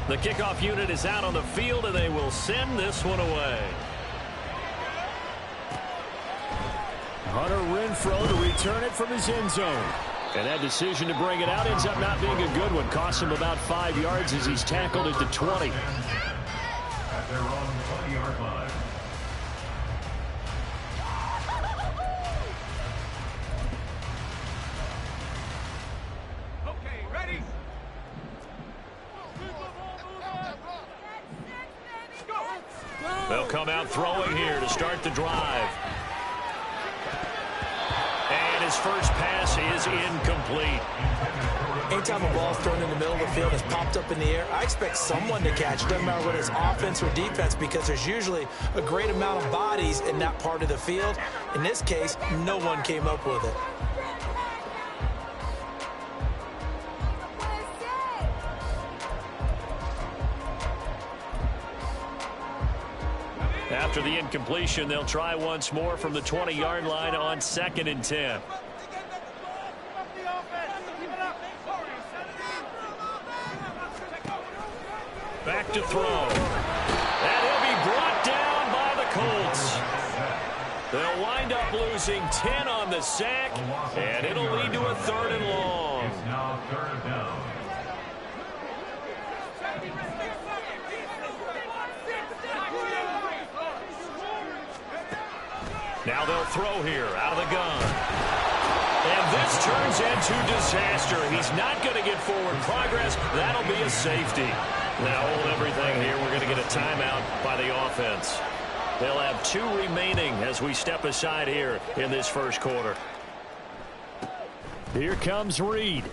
The kickoff unit is out on the field, and they will send this one away. Hunter Renfrow to return it from his end zone. And that decision to bring it out ends up not being a good one. Costs him about 5 yards as he's tackled at the 20. At their own 20-yard line. Okay, ready? They'll come out throwing here to start the drive. And his first pass is incomplete. Anytime a ball is thrown in the middle of the field and is popped up in the air, I expect someone to catch it. Doesn't matter whether it's offense or defense, because there's usually a great amount of bodies in that part of the field. In this case, no one came up with it. After the incompletion, they'll try once more from the 20-yard line on 2nd and 10. Back to throw. And he'll be brought down by the Colts. They'll wind up losing 10 on the sack, and it'll lead to a 3rd and long. It's now 3rd down. Now they'll throw here out of the gun. And this turns into disaster. He's not going to get forward progress. That'll be a safety. Now hold everything here. We're going to get a timeout by the offense. They'll have 2 remaining as we step aside here in this first quarter. Here comes Reed.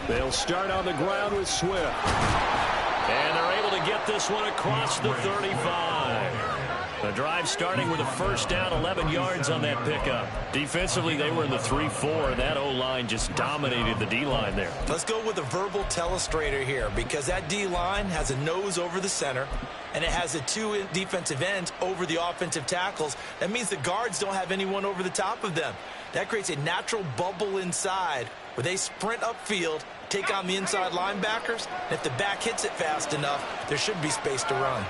They'll start on the ground with Swift. And they're able to get this one across the 35. The drive starting with a first down, 11 yards on that pickup. Defensively, they were in the 3-4, and that O-line just dominated the D-line there. Let's go with a verbal telestrator here, because that D-line has a nose over the center, and it has the 2 defensive ends over the offensive tackles. That means the guards don't have anyone over the top of them. That creates a natural bubble inside where they sprint upfield, take on the inside linebackers, and if the back hits it fast enough, there should be space to run.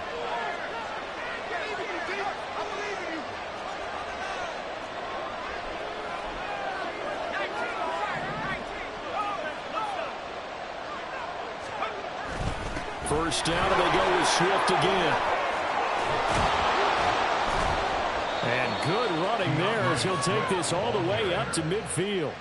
First down, and they go with Swift again. And good running there as he'll take this all the way up to midfield.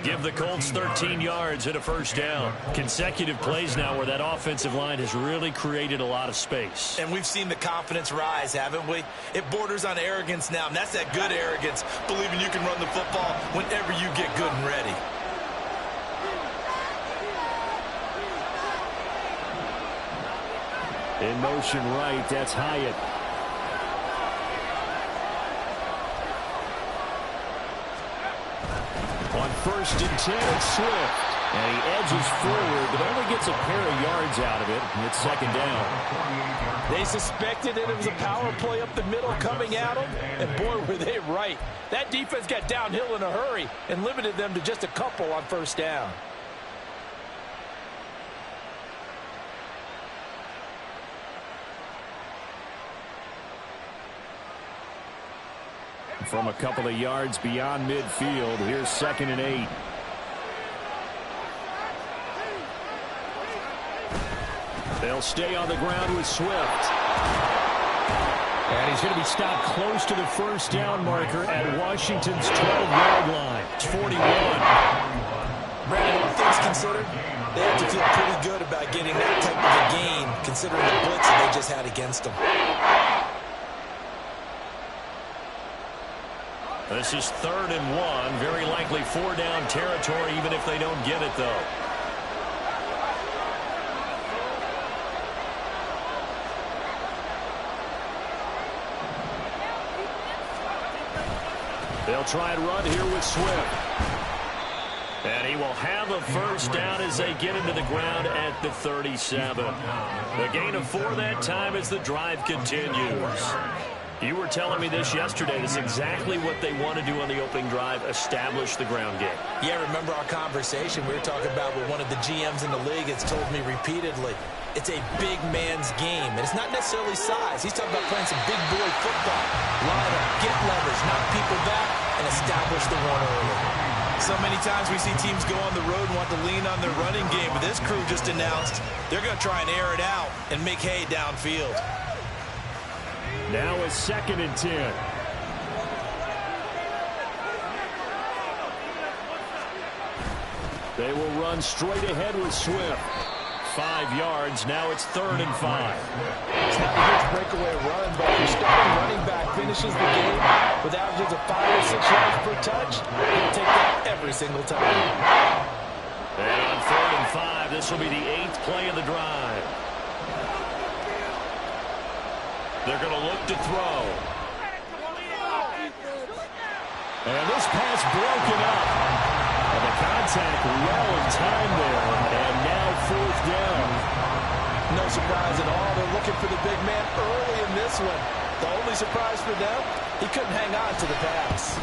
Give the Colts 13 yards and a first down. Consecutive plays now where that offensive line has really created a lot of space. And we've seen the confidence rise, haven't we? It borders on arrogance now, and that's that good arrogance, believing you can run the football whenever you get good and ready. In motion right, that's Hyatt. On 1st and 10, it's Swift. And he edges forward, but only gets a pair of yards out of it. And it's 2nd down. They suspected that it was a power play up the middle coming at them, and boy, were they right. That defense got downhill in a hurry and limited them to just a couple on 1st down. From a couple of yards beyond midfield, here's 2nd and 8. They'll stay on the ground with Swift. And he's going to be stopped close to the first down marker at Washington's 12-yard line. It's 41. Brandon, all things considered, they have to feel pretty good about getting that type of a gain, considering the blitz that they just had against them. This is 3rd and 1. Very likely 4-down territory, even if they don't get it, though. They'll try and run here with Swift. And he will have a first down as they get into the ground at the 37. The gain of 4 that time as the drive continues. You were telling me this yesterday. This is exactly what they want to do on the opening drive, establish the ground game. Yeah, remember our conversation we were talking about with one of the GMs in the league has told me repeatedly, it's a big man's game. And it's not necessarily size. He's talking about playing some big boy football. Line up, get leverage, knock people back, and establish the run early. So many times we see teams go on the road and want to lean on their running game, but this crew just announced they're going to try and air it out and make hay downfield. Now a 2nd and 10. They will run straight ahead with Swift. 5 yards. Now it's 3rd and 5. It's not a huge breakaway run, but if your starting running back finishes the game with averages of 5 or 6 yards per touch, he'll take that every single time. And on 3rd and 5, this will be the 8th play of the drive. They're going to look to throw. And this pass broken up. And the contact well in time there. And now 4th down. No surprise at all. They're looking for the big man early in this one. The only surprise for them, he couldn't hang on to the pass.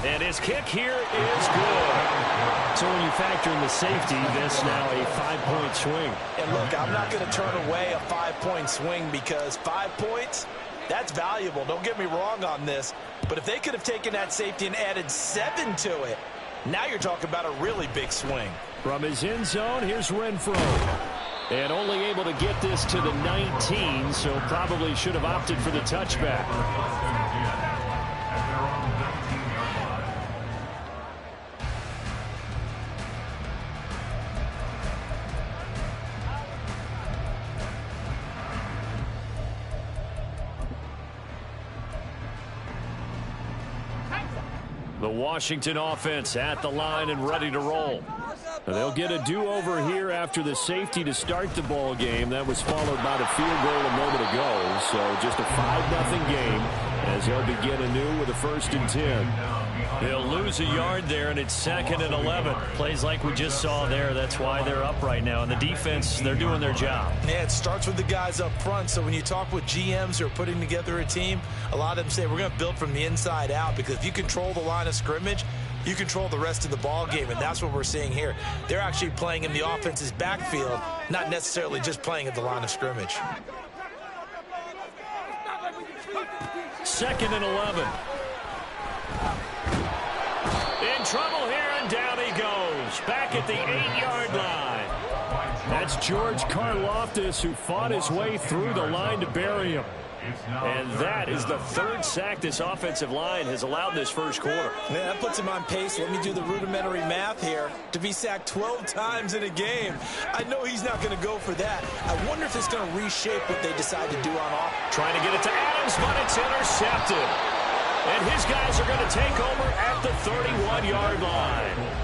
And his kick here is good. So when you factor in the safety, this now a 5-point swing. And look, I'm not going to turn away a 5-point swing because 5 points, that's valuable. Don't get me wrong on this. But if they could have taken that safety and added 7 to it, now you're talking about a really big swing. From his end zone, here's Renfro. And only able to get this to the 19, so probably should have opted for the touchback. The Washington offense at the line and ready to roll. They'll get a do-over here after the safety to start the ball game. That was followed by the field goal a moment ago. So just a 5-0 game as they'll begin anew with a 1st and 10. They'll lose a yard there, and it's 2nd and 11. Plays like we just saw there. That's why they're up right now. And the defense, they're doing their job. Yeah, it starts with the guys up front. So when you talk with GMs who are putting together a team, a lot of them say we're going to build from the inside out, because if you control the line of scrimmage, you control the rest of the ball game, and that's what we're seeing here. They're actually playing in the offense's backfield, not necessarily just playing at the line of scrimmage. 2nd and 11. In trouble here, and down he goes. Back at the 8-yard line. That's George Karlaftis, who fought his way through the line to bury him. And that is the 3rd sack this offensive line has allowed this first quarter. Man, that puts him on pace. Let me do the rudimentary math here. To be sacked 12 times in a game, I know he's not going to go for that. I wonder if it's going to reshape what they decide to do on offense. Trying to get it to Adams, but it's intercepted. And his guys are going to take over at the 31-yard line.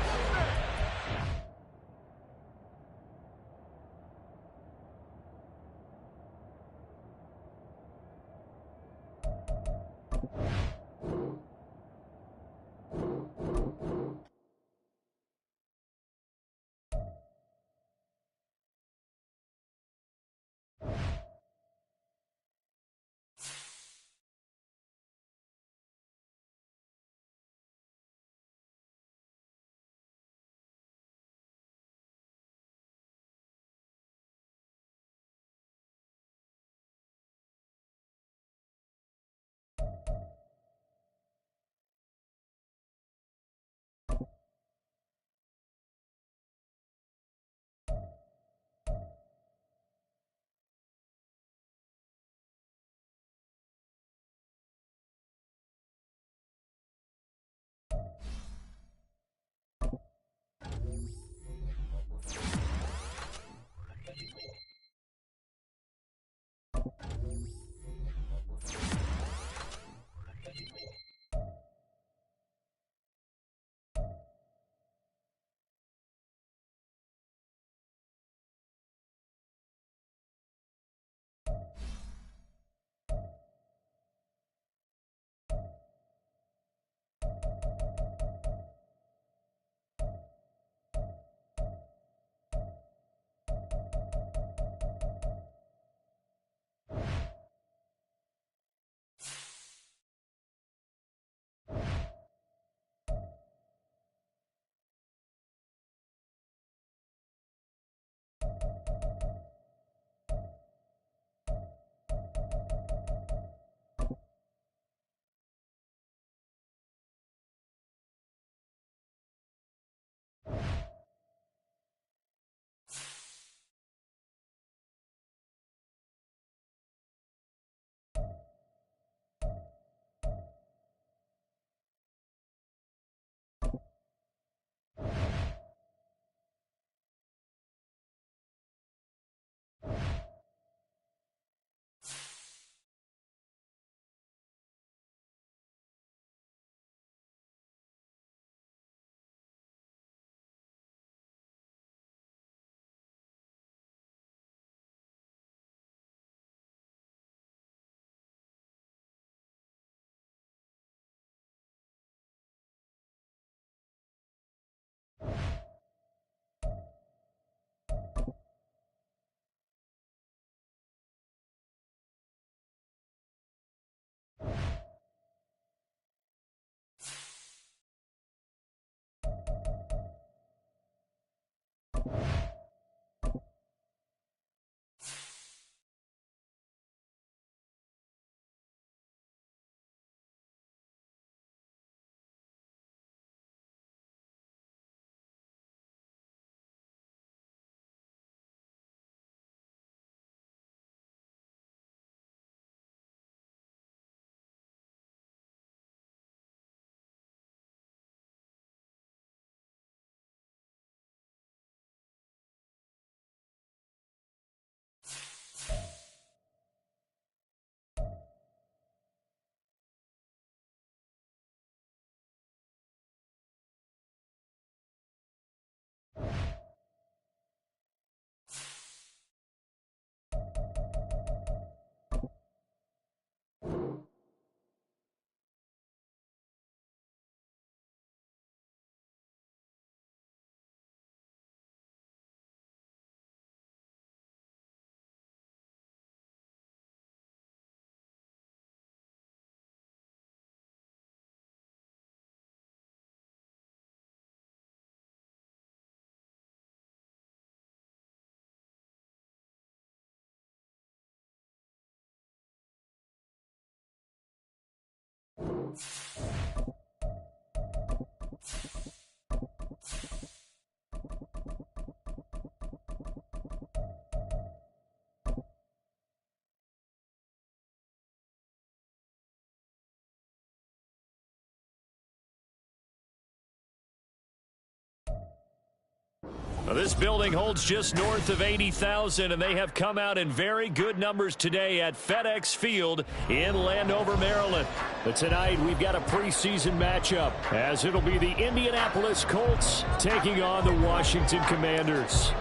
Well, this building holds just north of 80,000, and they have come out in very good numbers today at FedEx Field in Landover, Maryland. But tonight we've got a preseason matchup, as it'll be the Indianapolis Colts taking on the Washington Commanders.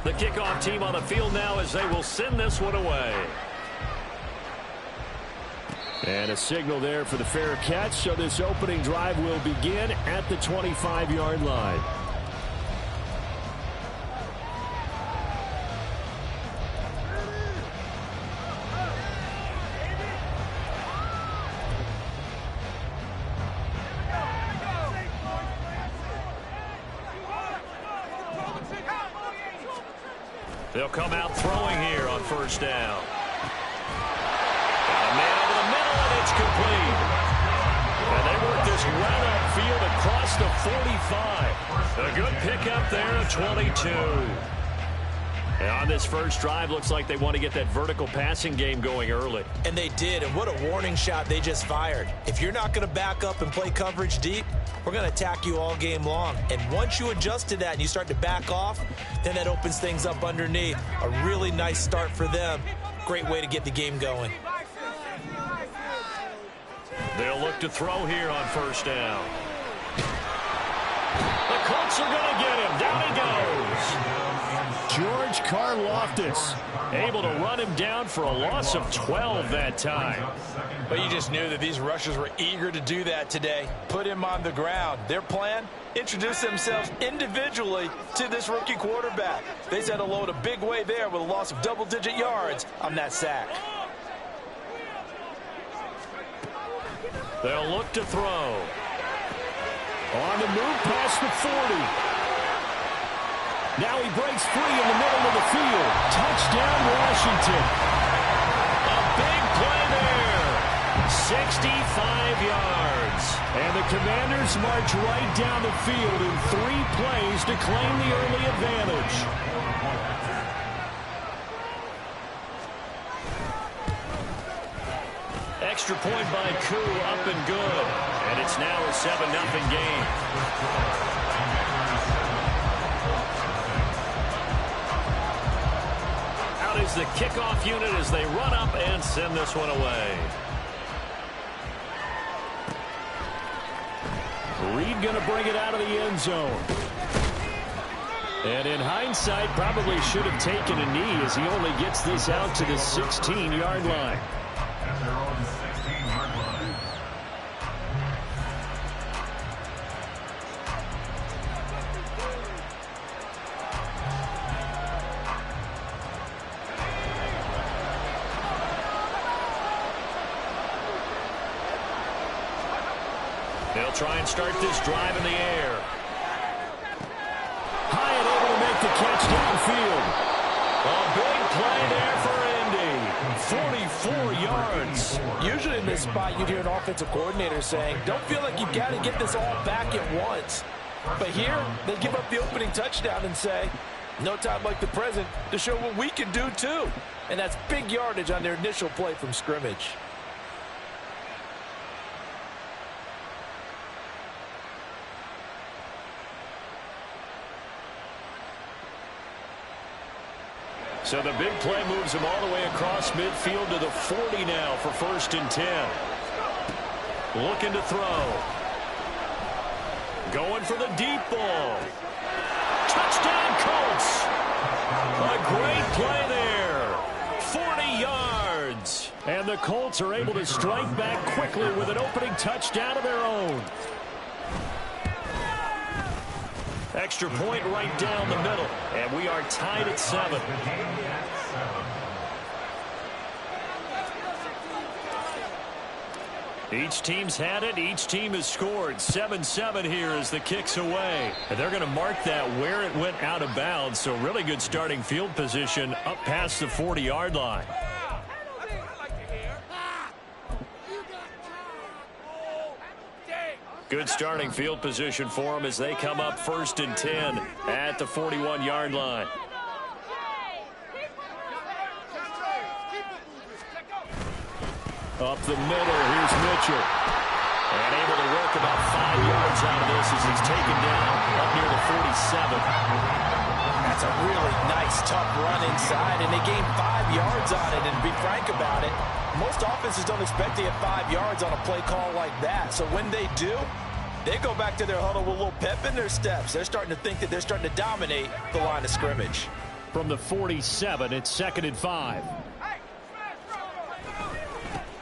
The kickoff team on the field now as they will send this one away. And a signal there for the fair catch, so this opening drive will begin at the 25-yard line. They'll come out throwing here on first down. Got a man over the middle, and it's complete. And they work this right upfield across the 45. A good pickup there at 22. And on this first drive, looks like they want to get that vertical passing game going early. And they did, and what a warning shot they just fired. If you're not going to back up and play coverage deep, we're going to attack you all game long. And once you adjust to that and you start to back off, then that opens things up underneath. A really nice start for them. Great way to get the game going. They'll look to throw here on first down. The Colts are going to get him. Down he goes. George Karlaftis able to run him down for a loss of 12 that time. But you just knew that these rushers were eager to do that today. Put him on the ground. Their plan, introduce themselves individually to this rookie quarterback. They said hello to Big Way there with a loss of double-digit yards on that sack. They'll look to throw. On the move past the 40. Now he breaks free in the middle of the field. Touchdown, Washington. A big play there. 65 yards. And the Commanders march right down the field in 3 plays to claim the early advantage. Extra point by Koo, up and good. And it's now a 7-0 game. Out is the kickoff unit as they run up and send this one away. Reed going to bring it out of the end zone. And in hindsight, probably should have taken a knee as he only gets this out to the 16-yard line. At their own 16-yard line. They'll try and start this drive in the air. Hyatt able to make the catch downfield. A big play there for Indy. 44 yards. Usually in this spot, you'd hear an offensive coordinator saying, don't feel like you've got to get this all back at once. But here, they give up the opening touchdown and say, no time like the present to show what we can do too. And that's big yardage on their initial play from scrimmage. So the big play moves him all the way across midfield to the 40 now for 1st and 10. Looking to throw. Going for the deep ball. Touchdown, Colts. A great play there. 40 yards. And the Colts are able to strike back quickly with an opening touchdown of their own. Extra point right down the middle. And we are tied at 7. Each team's had it. Each team has scored. 7-7 here as the kick's away. And they're going to mark that where it went out of bounds. So really good starting field position up past the 40-yard line. Good starting field position for them as they come up 1st and 10 at the 41-yard line. Up the middle, here's Mitchell. And able to work about 5 yards out of this as he's taken down up near the 47. That's a really nice, tough run inside, and they gained 5 yards on it. And to be frank about it, most offenses don't expect to get 5 yards on a play call like that. So when they do, they go back to their huddle with a little pep in their steps. They're starting to think that they're starting to dominate the line of scrimmage. From the 47, it's 2nd and 5.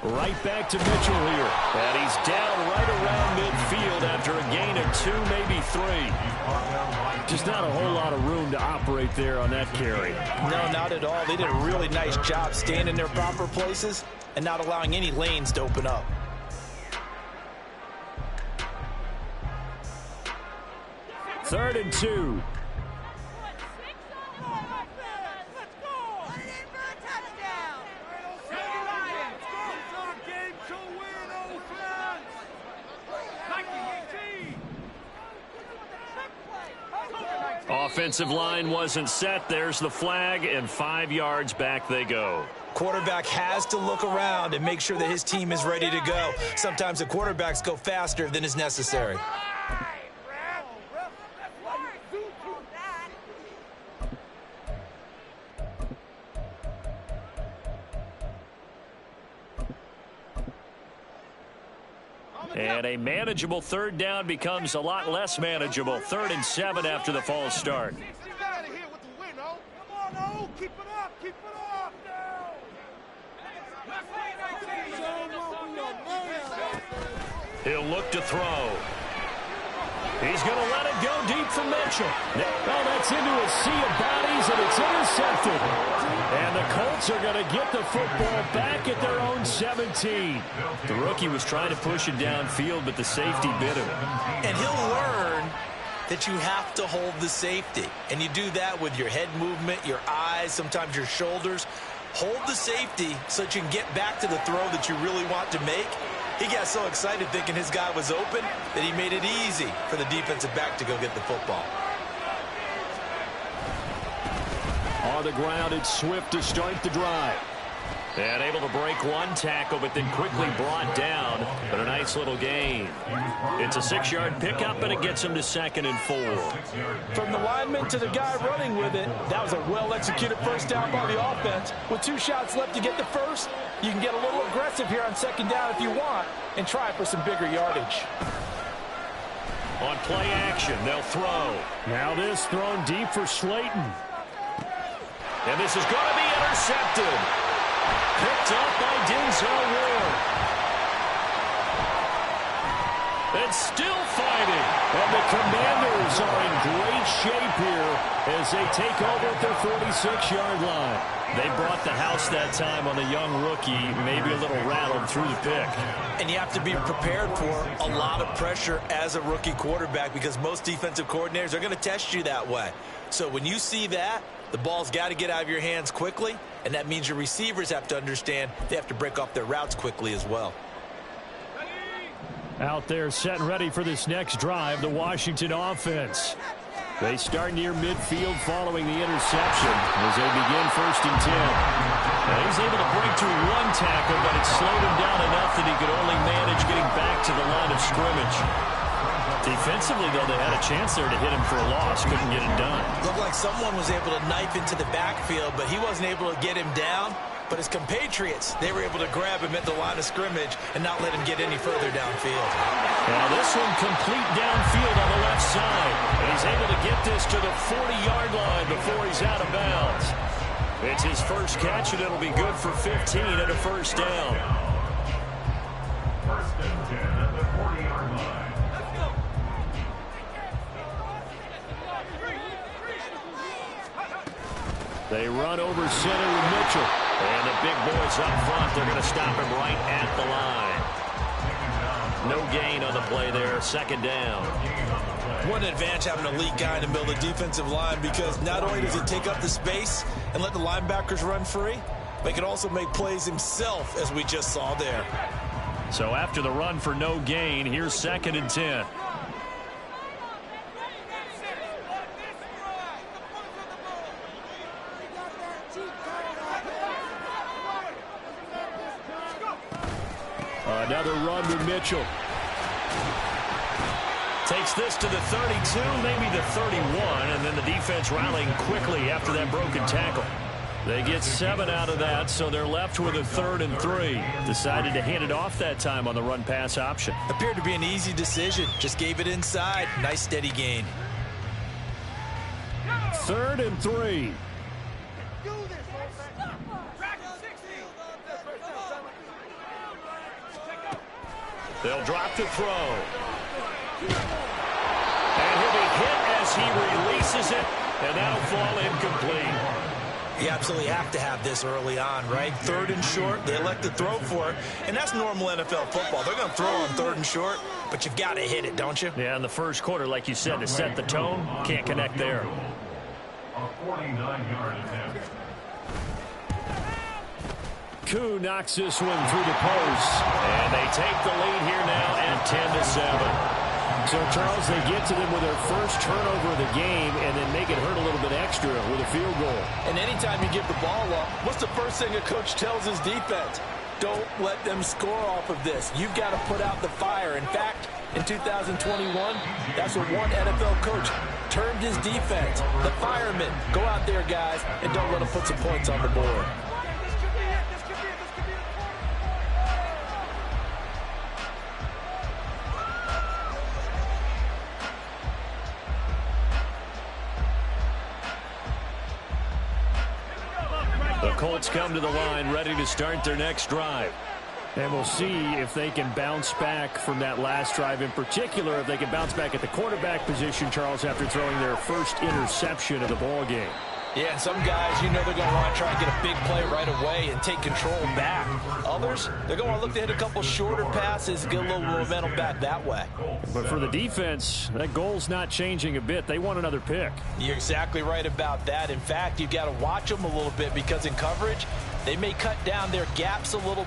Right back to Mitchell here. And he's down right around midfield after a gain of 2, maybe 3. Just not a whole lot of room to operate there on that carry. No, not at all. They did a really nice job staying in their proper places and not allowing any lanes to open up. Third and 2. Offensive line wasn't set. There's the flag, and 5 yards back they go. Quarterback has to look around and make sure that his team is ready to go. Sometimes the quarterbacks go faster than is necessary. And a manageable 3rd down becomes a lot less manageable. 3rd and 7 after the false start. He'll look to throw. He's going to let it go deep for Mitchell. Oh, that's into a sea of bodies, and it's intercepted. And the Colts are going to get the football back at their own 17. The rookie was trying to push it downfield, but the safety bit him. And he'll learn that you have to hold the safety. And you do that with your head movement, your eyes, sometimes your shoulders. Hold the safety so that you can get back to the throw that you really want to make. He got so excited thinking his guy was open that he made it easy for the defensive back to go get the football. On the ground, it's Swift to start the drive. And able to break one tackle, but then quickly brought down. But a nice little gain. It's a 6-yard pickup, and it gets him to 2nd and 4. From the lineman to the guy running with it, that was a well-executed first down by the offense. With 2 shots left to get the first, you can get a little aggressive here on 2nd down if you want and try for some bigger yardage. On play action, they'll throw. Now this thrown deep for Slayton. And this is going to be intercepted. Picked up by Denzel Ward. And still fighting. And the Commanders are in great shape here as they take over at their 46-yard line. They brought the house that time on the young rookie, maybe a little rattled through the pick. And you have to be prepared for a lot of pressure as a rookie quarterback because most defensive coordinators are going to test you that way. So when you see that, the ball's got to get out of your hands quickly, and that means your receivers have to understand they have to break off their routes quickly as well. Out there set and ready for this next drive, the Washington offense. They start near midfield following the interception as they begin 1st and 10. Now he's able to break through one tackle, but it slowed him down enough that he could only manage getting back to the line of scrimmage. Defensively, though, they had a chance there to hit him for a loss. Couldn't get it done. Looked like someone was able to knife into the backfield, but he wasn't able to get him down. But his compatriots, they were able to grab him at the line of scrimmage and not let him get any further downfield. Now this one complete downfield on the left side. And he's able to get this to the 40-yard line before he's out of bounds. It's his first catch, and it'll be good for 15 and a 1st down. 1st and 10 at the 40-yard line. They run over center with Mitchell. And the big boys up front, they're going to stop him right at the line. No gain on the play there, 2nd down. What an advantage having an elite guy in the middle of the defensive line because not only does he take up the space and let the linebackers run free, but he can also make plays himself, as we just saw there. So after the run for no gain, here's 2nd and 10. Another run with Mitchell. Takes this to the 32, maybe the 31, and then the defense rallying quickly after that broken tackle. They get 7 out of that, so they're left with a 3rd and 3. Decided to hand it off that time on the run-pass option. Appeared to be an easy decision. Just gave it inside. Nice steady gain. 3rd and 3. They'll drop to throw. And he'll be hit as he releases it, and that'll fall incomplete. You absolutely have to have this early on, right? 3rd and short, they elect to throw for it, and that's normal NFL football. They're going to throw on 3rd and short, but you've got to hit it, don't you? Yeah, in the first quarter, like you said, to set the tone, can't connect there. A 49-yard attempt. Koo knocks this one through the post. And they take the lead here now at 10-7. So, Charles, they get to them with their first turnover of the game and then make it hurt a little bit extra with a field goal. And anytime you give the ball up, what's the first thing a coach tells his defense? Don't let them score off of this. You've got to put out the fire. In fact, in 2021, that's what one NFL coach termed his defense. The firemen. Go out there, guys, and don't let them put some points on the board. The Colts come to the line, ready to start their next drive. And we'll see if they can bounce back from that last drive. In particular, if they can bounce back at the quarterback position, Charles, after throwing their first interception of the ball game. Yeah, and some guys, you know they're going to want to try and get a big play right away and take control back. Others, they're going to look to hit a couple shorter passes and get a little momentum back that way. But for the defense, that goal's not changing a bit. They want another pick. You're exactly right about that. In fact, you've got to watch them a little bit because in coverage, they may cut down their gaps a little.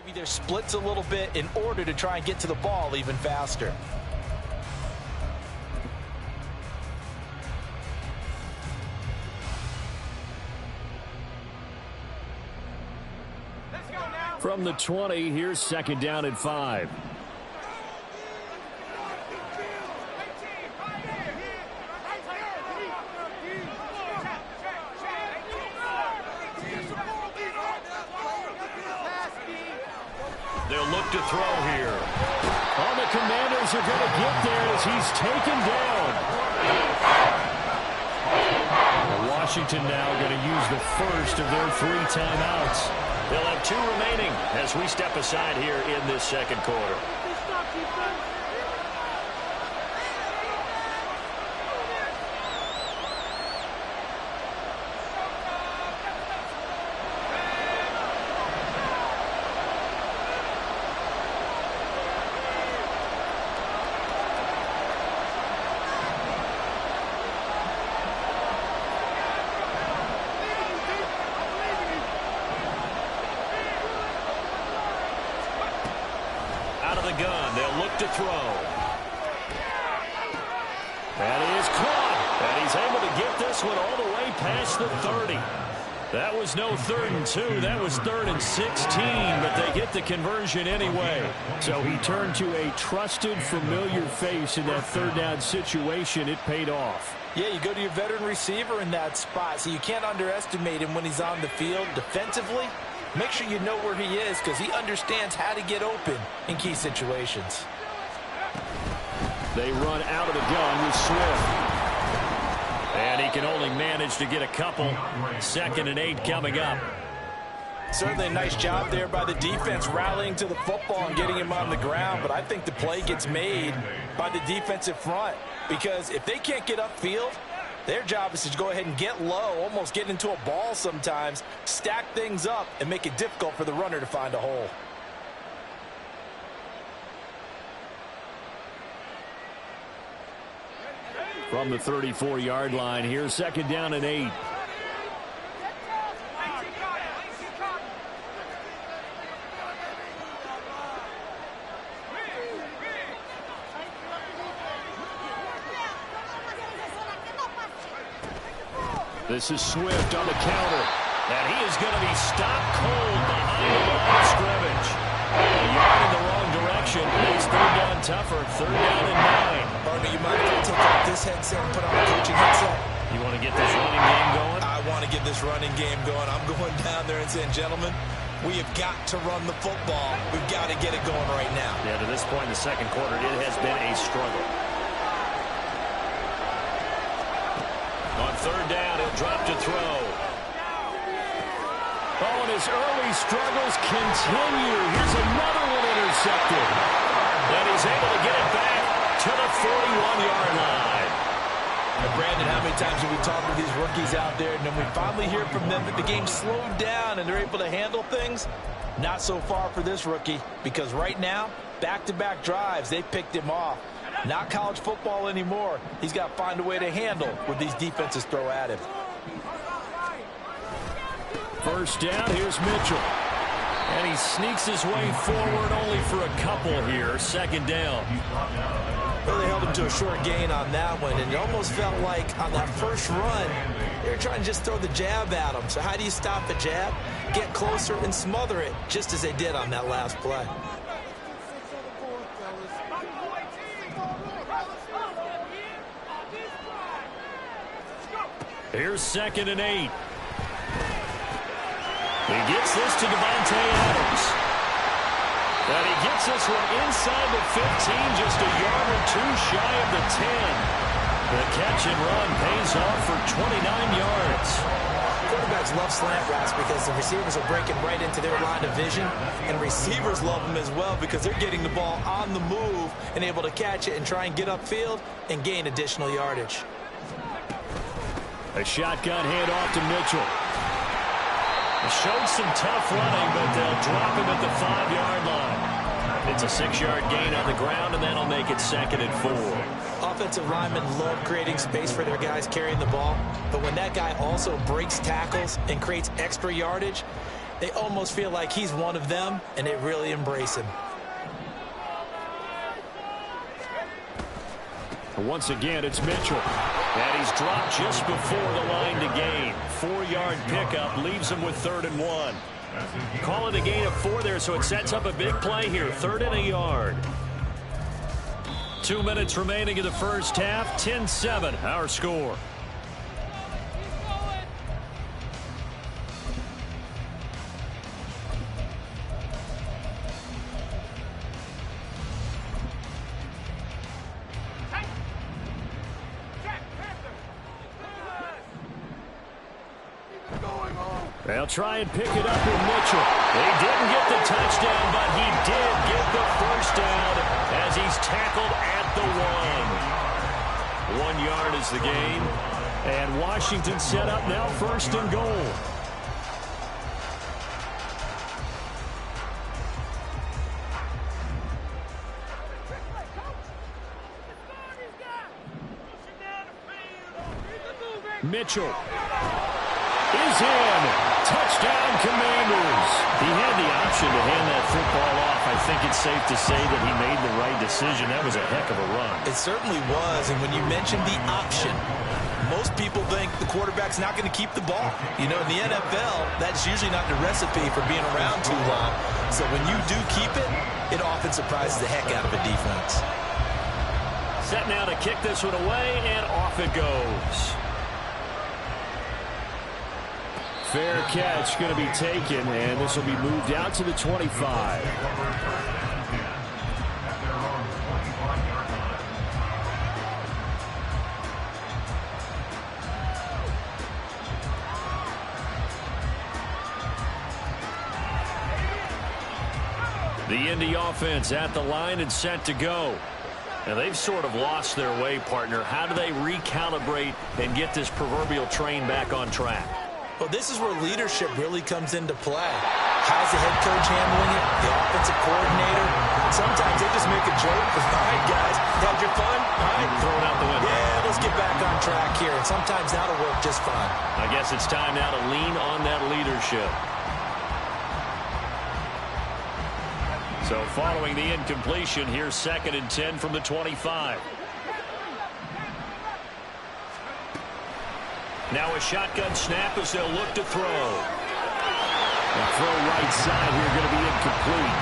Maybe their splits a little bit in order to try and get to the ball even faster. From the 20, here's second down and 5. They'll look to throw here. All the Commanders are going to get there as he's taken down. Washington now going to use the first of their 3 timeouts. They'll have 2 remaining as we step aside here in this second quarter. Gun. They'll look to throw. That is caught. And he's able to get this one all the way past the 30. That was no 3rd and 2. That was 3rd and 16, but they get the conversion anyway. So he turned to a trusted, familiar face in that 3rd down situation. It paid off. Yeah, you go to your veteran receiver in that spot, so you can't underestimate him when he's on the field defensively. Make sure you know where he is because he understands how to get open in key situations. They run out of the gun with Swift. And he can only manage to get a couple. 2nd and 8 coming up. Certainly a nice job there by the defense rallying to the football and getting him on the ground. But I think the play gets made by the defensive front because if they can't get upfield, their job is to go ahead and get low, almost get into a ball sometimes, stack things up, and make it difficult for the runner to find a hole. From the 34-yard line here, 2nd down and 8. This is Swift on the counter. And he is going to be stopped cold behind the line of scrimmage. A yard in the wrong direction. Makes 3rd down tougher. 3rd down and 9. Partner, you might have to take off this headset and put on a coaching headset. You want to get this running game going? I want to get this running game going. I'm going down there and saying, gentlemen, we have got to run the football. We've got to get it going right now. Yeah, to this point in the second quarter, it has been a struggle. On 3rd down, he'll drop to throw. Oh, and his early struggles continue. Here's another one intercepted. And he's able to get it back to the 41-yard line. And Brandon, how many times have we talked to these rookies out there, and then we finally hear from them that the game slowed down and they're able to handle things? Not so far for this rookie, because right now, back-to-back drives, they picked him off. Not college football anymore. He's got to find a way to handle what these defenses throw at him. 1st down, here's Mitchell. And he sneaks his way forward only for a couple here. 2nd down. Well, they held him to a short gain on that one, and it almost felt like on that first run, they were trying to just throw the jab at him. So how do you stop the jab? Get closer and smother it, just as they did on that last play. Here's 2nd and 8. He gets this to Davante Adams. And he gets this one inside the 15, just a yard or 2 shy of the 10. The catch and run pays off for 29 yards. Quarterbacks love slant routes because the receivers are breaking right into their line of vision, and receivers love them as well because they're getting the ball on the move and able to catch it and try and get upfield and gain additional yardage. A shotgun handoff to Mitchell. Showed some tough running, but they'll drop him at the 5-yard line. It's a 6-yard gain on the ground, and that'll make it 2nd and 4. Offensive linemen love creating space for their guys carrying the ball, but when that guy also breaks tackles and creates extra yardage, They almost feel like he's one of them, and they really embrace him. Once again, it's Mitchell. And he's dropped just before the line to gain. 4-yard pickup leaves him with 3rd and 1. Call it a gain of 4 there, so it sets up a big play here. 3rd and a yard. 2 minutes remaining in the first half. 10-7, our score. They'll try and pick it up with Mitchell. They didn't get the touchdown, but he did get the first down as he's tackled at the 1. 1 yard is the gain. And Washington set up now 1st and goal. Mitchell is in. Touchdown, Commanders. He had the option to hand that football off. I think it's safe to say that he made the right decision. That was a heck of a run. It certainly was, and when you mention the option, most people think the quarterback's not going to keep the ball. You know, in the NFL, that's usually not the recipe for being around too long. So when you do keep it, it often surprises the heck out of a defense. Set now to kick this one away, and off it goes. Fair catch going to be taken, and this will be moved out to the 25. The Indy offense at the line and set to go. And they've sort of lost their way, partner. How do they recalibrate and get this proverbial train back on track? Well, this is where leadership really comes into play. How's the head coach handling it? The offensive coordinator? Sometimes they just make a joke. All right, guys, had your fun? All right, throw it out the window. Yeah, let's get back on track here. And sometimes that'll work just fine. I guess it's time now to lean on that leadership. So following the incompletion, here's 2nd and 10 from the 25. Now a shotgun snap as they'll look to throw. The throw right side here going to be incomplete.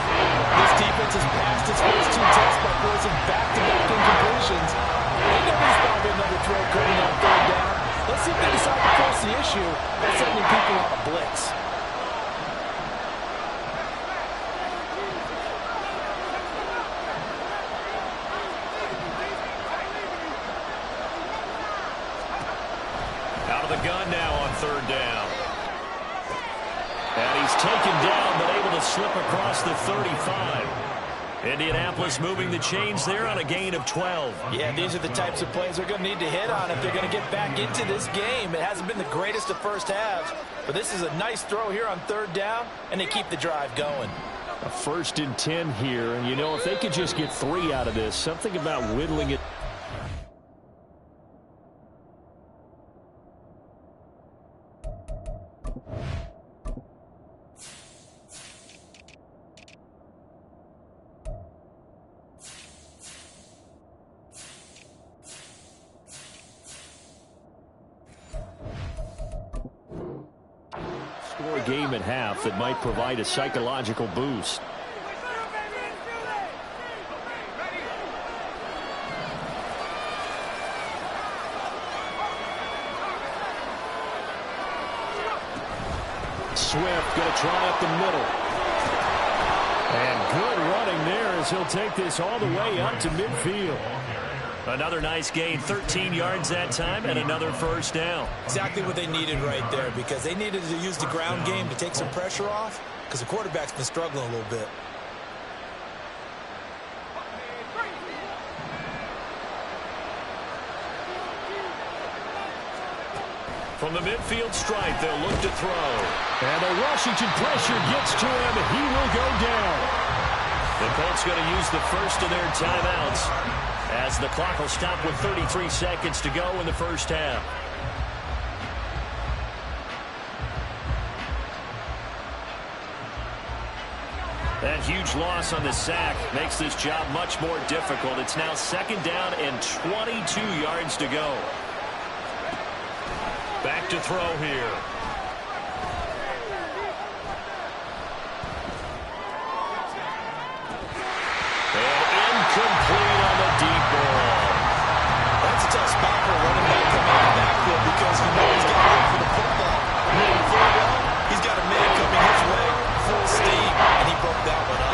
This defense has passed its first 2 tests by forcing back-to-back incompletions. They never responded another throw coming on 3rd down. Let's see if they decide to force the issue by sending people on a blitz. The gun now on 3rd down. And he's taken down, but able to slip across the 35. Indianapolis moving the chains there on a gain of 12. Yeah, these are the types of plays they're going to need to hit on if they're going to get back into this game. It hasn't been the greatest of first halves, but this is a nice throw here on 3rd down, and they keep the drive going. A 1st and 10 here, and you know, if they could just get 3 out of this, something about whittling it. Score a game at half that might provide a psychological boost. Swift going to try up the middle. And good running there as he'll take this all the way up to midfield. Another nice gain, 13 yards that time, and another 1st down. Exactly what they needed right there, because they needed to use the ground game to take some pressure off, because the quarterback's been struggling a little bit. From the midfield stripe, they'll look to throw. And the Washington pressure gets to him, and he will go down. The Colts going to use the first of their timeouts as the clock will stop with 33 seconds to go in the first half. That huge loss on the sack makes this job much more difficult. It's now 2nd down and 22 yards to go. Back to throw here. And incomplete on the deep ball. That's a tough spot for a running back coming out of the backfield because you know he's got to look for the football. Moving forward, he's got a man coming his way, full steam, and he broke that one up.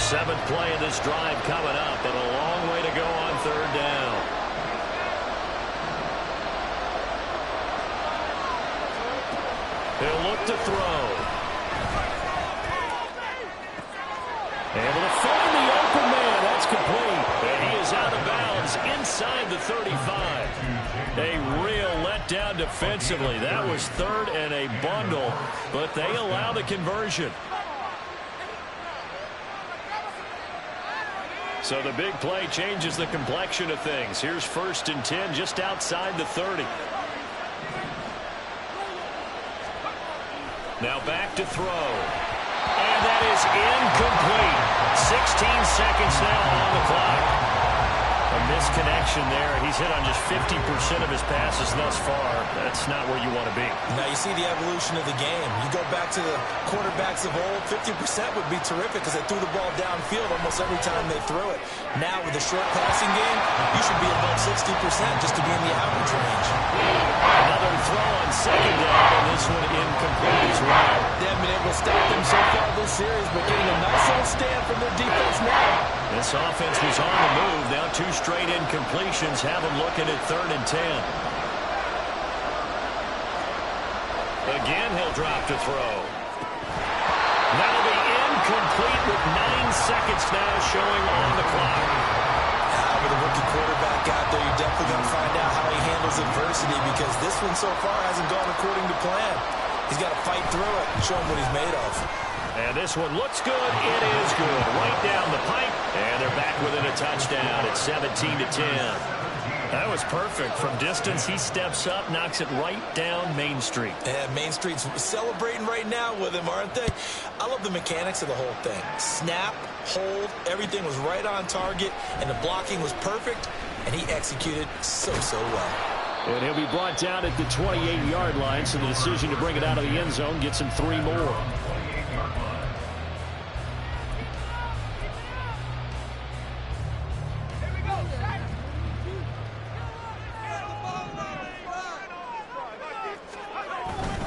Seventh play of this drive coming up, and a long way to go on 3rd down. He'll look to throw. Able to find the open man. That's complete. And he is out of bounds inside the 35. A real letdown defensively. That was 3rd and a bundle, but they allow the conversion. So the big play changes the complexion of things. Here's 1st and 10 just outside the 30. Now back to throw. And that is incomplete. 16 seconds now on the clock. A misconnection there. He's hit on just 50% of his passes thus far. That's not where you want to be. Now you see the evolution of the game. You go back to the quarterbacks of old, 50% would be terrific because they threw the ball downfield almost every time they threw it. Now with the short passing game, you should be above 60% just to be in the average range. Another throw on 2nd down, and this one incomplete as well. They haven't been able to stop them so far this series, but getting a nice little stand from their defense now. This offense was on the move. Now 2 straight incompletions have them looking at 3rd and 10. Again, he'll drop to throw. That'll be incomplete with 9 seconds now showing on the clock. With a rookie quarterback out there, you're definitely going to find out how he handles adversity because this one so far hasn't gone according to plan. He's got to fight through it and show him what he's made of. And this one looks good. It is good. Right down the pipe. And they're back within a touchdown at 17-10. That was perfect. From distance, he steps up, knocks it right down Main Street. And Main Street's celebrating right now with him, aren't they? I love the mechanics of the whole thing. Snap, hold, everything was right on target, and the blocking was perfect, and he executed so well. And he'll be brought down at the 28-yard line, so the decision to bring it out of the end zone gets him 3 more.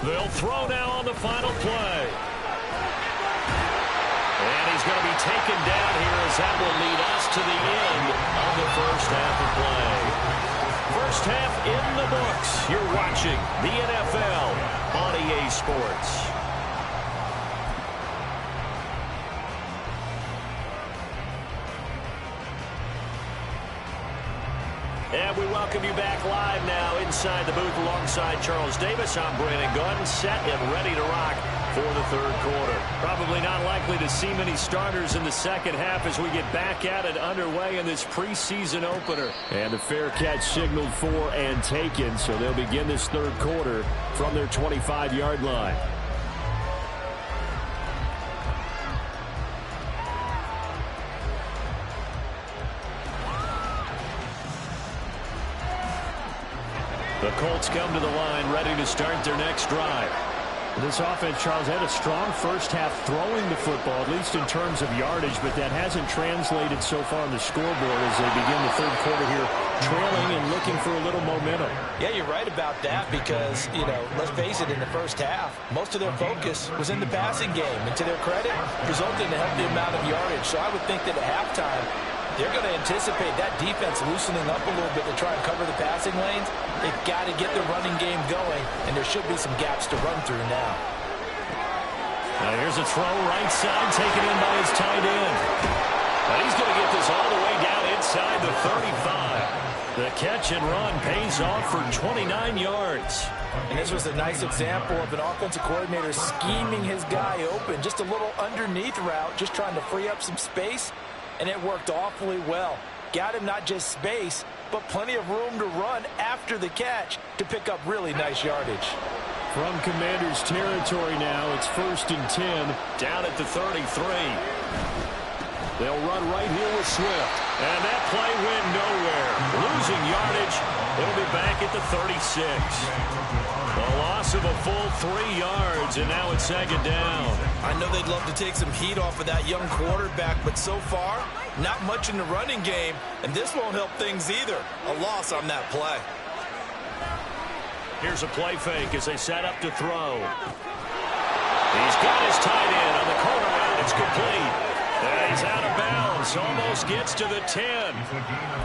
They'll throw now on the final play. And he's going to be taken down here as that will lead us to the end of the first half of play. First half in the books. You're watching the NFL on EA Sports. And we welcome you back live now inside the booth alongside Charles Davis. I'm Brandon Gaudin, set and ready to rock for the 3rd quarter. Probably not likely to see many starters in the 2nd half as we get back at it underway in this preseason opener. And the fair catch signaled for and taken, so they'll begin this 3rd quarter from their 25-yard line. The Colts come to the line ready to start their next drive. This offense, Charles, had a strong first half throwing the football, at least in terms of yardage, but that hasn't translated so far on the scoreboard as they begin the 3rd quarter here, trailing and looking for a little momentum. Yeah, you're right about that because, you know, let's face it, in the first half, most of their focus was in the passing game. And to their credit, resulted in a healthy amount of yardage. So I would think that at halftime, they're going to anticipate that defense loosening up a little bit to try and cover the passing lanes. They've got to get the running game going, and there should be some gaps to run through now. Now here's a throw right side taken in by his tight end. And he's going to get this all the way down inside the 35. The catch catch and run pays off for 29 yards. And this was a nice example of an offensive coordinator scheming his guy open. Just a little underneath route, just trying to free up some space, and it worked awfully well. Got him not just space, but plenty of room to run after the catch to pick up really nice yardage. From Commanders territory now, it's 1st and 10. Down at the 33. They'll run right here with Swift. And that play went nowhere. Losing yardage. It'll be back at the 36. A loss of a full 3 yards, and now it's 2nd down. I know they'd love to take some heat off of that young quarterback, but so far, not much in the running game, and this won't help things either. A loss on that play. Here's a play fake as they set up to throw. He's got his tight end on the corner route. It's complete. And he's out of bounds. Almost gets to the 10.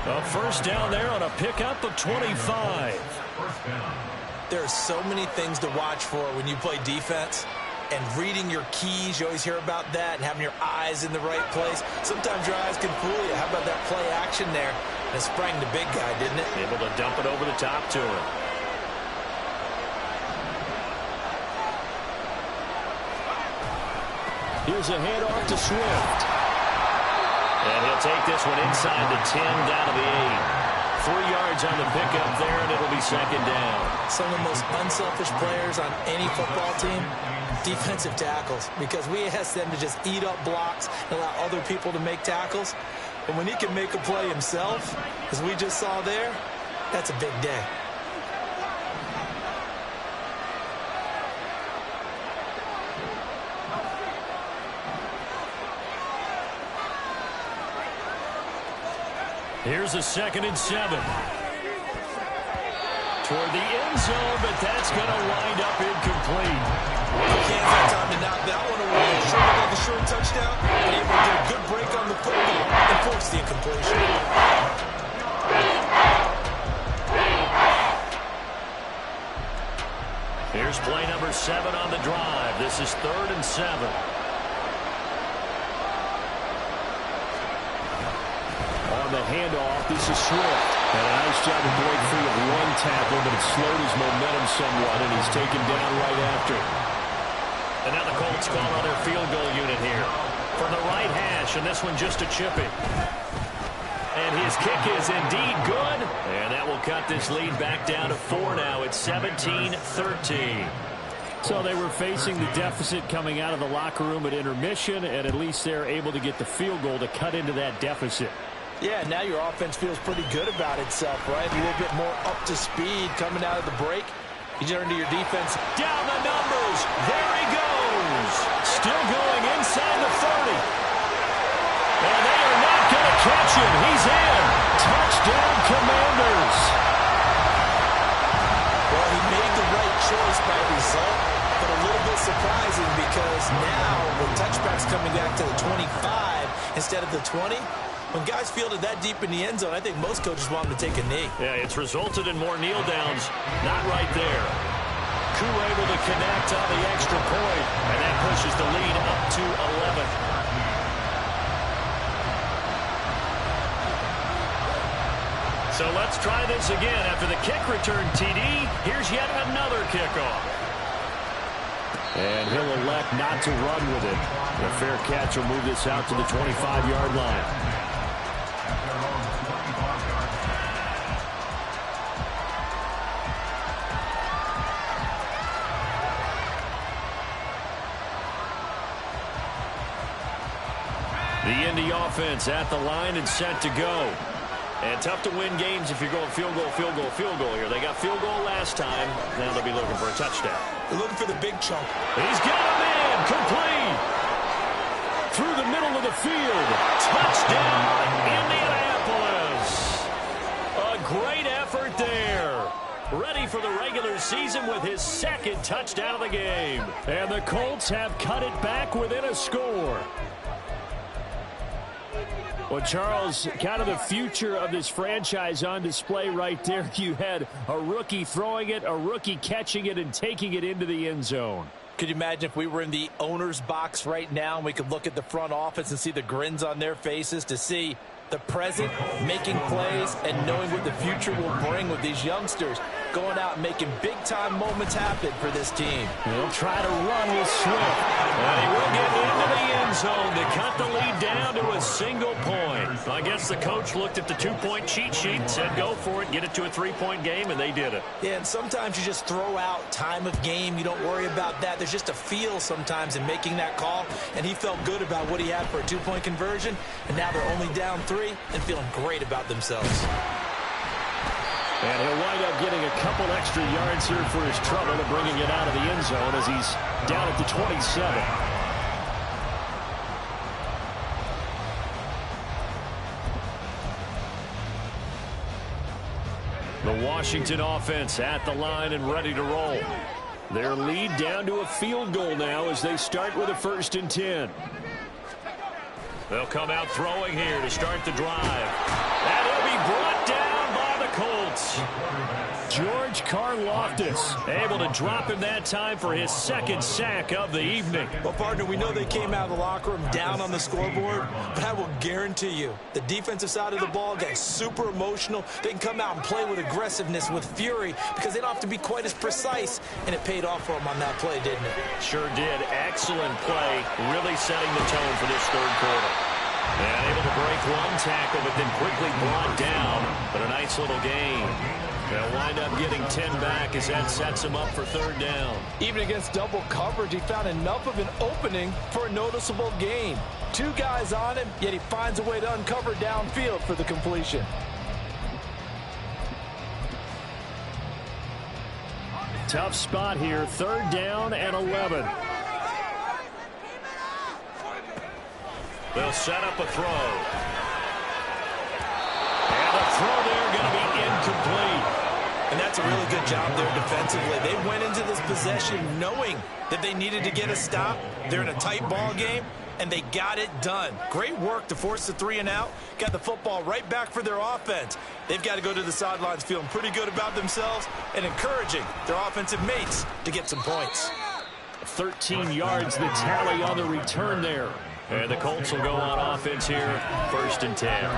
A 1st down there on a pickup of 25. There are so many things to watch for when you play defense. And reading your keys, you always hear about that, and having your eyes in the right place. Sometimes your eyes can fool you. How about that play action there? And it sprang the big guy, didn't it? Able to dump it over the top to him. Here's a handoff to Swift. And he'll take this one inside the 10, down to the 8. 3 yards on the pickup there, and it'll be 2nd down. Some of the most unselfish players on any football team, defensive tackles, because we ask them to just eat up blocks and allow other people to make tackles. And when he can make a play himself, as we just saw there, that's a big day. Here's a 2nd and 7. Toward the end zone, but that's going to wind up incomplete. Kansas had time to knock that one away. Sure got the short touchdown, and able to get a good break on the football and force the incompletion. Here's play number 7 on the drive. This is 3rd and 7. On the handoff, this is Swift. And a nice job to break free of one tackle, but it slowed his momentum somewhat, and he's taken down right after. And now the Colts call on their field goal unit here. From the right hash, and this one just a chippy. And his kick is indeed good. And that will cut this lead back down to 4 now. It's 17-13. So they were facing the deficit coming out of the locker room at intermission, and at least they're able to get the field goal to cut into that deficit. Yeah, now your offense feels pretty good about itself, right? A little bit more up to speed coming out of the break. You turn to your defense. Down the numbers. There he goes. Still going inside the 30. And they are not going to catch him. He's in. Touchdown, Commanders. Well, he made the right choice by result, but a little bit surprising because now the touchback's coming back to the 25 instead of the 20. When guys fielded that deep in the end zone, I think most coaches want them to take a knee. Yeah, it's resulted in more kneel downs. Not right there. Koo able to connect on the extra point, and that pushes the lead up to 11. So let's try this again. After the kick return, TD, here's yet another kickoff. And he'll elect not to run with it. A fair catch will move this out to the 25-yard line. The Indy offense at the line and set to go. And tough to win games if you're going field goal, field goal, field goal here. They got field goal last time. Now they'll be looking for a touchdown. They're looking for the big chunk. He's got a man. Complete. Through the middle of the field. Touchdown, Indianapolis. A great effort there. Ready for the regular season with his 2nd touchdown of the game. And the Colts have cut it back within a score. Well, Charles, kind of the future of this franchise on display right there. You had a rookie throwing it, a rookie catching it, and taking it into the end zone. Could you imagine if we were in the owner's box right now and we could look at the front office and see the grins on their faces to see the present, making plays, and knowing what the future will bring with these youngsters going out and making big-time moments happen for this team. He'll try to run with Swift. And he will get into the end zone to cut the lead down to a single point. I guess the coach looked at the two-point cheat sheet and said, go for it, get it to a three-point game, and they did it. Yeah, and sometimes you just throw out time of game. You don't worry about that. There's just a feel sometimes in making that call, and he felt good about what he had for a two-point conversion, and now they're only down 3 and feeling great about themselves. And he'll wind up getting a couple extra yards here for his trouble and bringing it out of the end zone as he's down at the 27. The Washington offense at the line and ready to roll. Their lead down to a field goal now as they start with a 1st and 10. They'll come out throwing here to start the drive. And he'll be brought down by the Colts. George Karlaftis able to drop him that time for his 2nd sack of the evening. Well, partner, we know they came out of the locker room down on the scoreboard, but I will guarantee you the defensive side of the ball got super emotional. They can come out and play with aggressiveness, with fury, because they don't have to be quite as precise, and it paid off for them on that play, didn't it? Sure did. Excellent play, really setting the tone for this 3rd quarter. And able to break one tackle, but then quickly brought down. But a nice little gain. They'll wind up getting 10 back as that sets him up for 3rd down. Even against double coverage, he found enough of an opening for a noticeable gain. 2 guys on him, yet he finds a way to uncover downfield for the completion. Tough spot here, 3rd down and 11. They'll set up a throw. And the throw there going to be incomplete. And that's a really good job there defensively. They went into this possession knowing that they needed to get a stop. They're in a tight ball game, and they got it done. Great work to force the 3 and out. Got the football right back for their offense. They've got to go to the sidelines feeling pretty good about themselves and encouraging their offensive mates to get some points. 13 yards the tally on the return there. And the Colts will go on offense here, 1st and 10.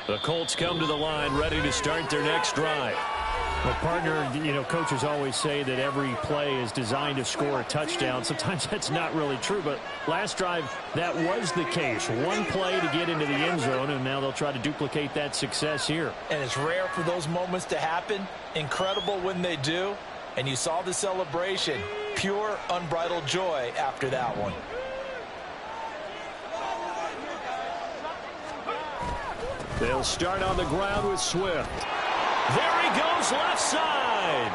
The Colts come to the line ready to start their next drive. Well, partner, you know, coaches always say that every play is designed to score a touchdown. Sometimes that's not really true, but last drive, that was the case. One play to get into the end zone, and now they'll try to duplicate that success here. And it's rare for those moments to happen. Incredible when they do. And you saw the celebration. Pure, unbridled joy after that one. They'll start on the ground with Swift. There he goes left side.